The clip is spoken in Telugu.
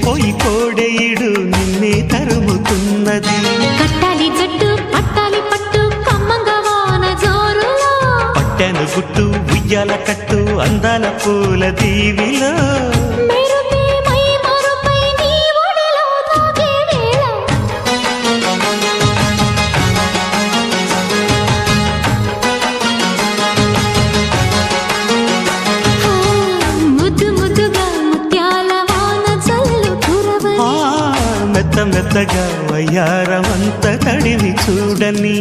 మురిసిపోయి కోడేయుడు నిన్నే తరుముతున్నది. కట్టాలి జట్టు పట్టాలి పట్టు కమ్మంగా వాన జోరులో, పట్టెను గుట్టు ఉయ్యాల కట్టు అందాల పూల దీవిలో, మెరుపే మై మరుపై నీ ఒడిలో తాగే వేళ, ముద్దు ముద్దుగా ముత్యాల వాన జల్లు కురవని, మెత్త మెత్తగా వయ్యారమంత తడివి చూడని.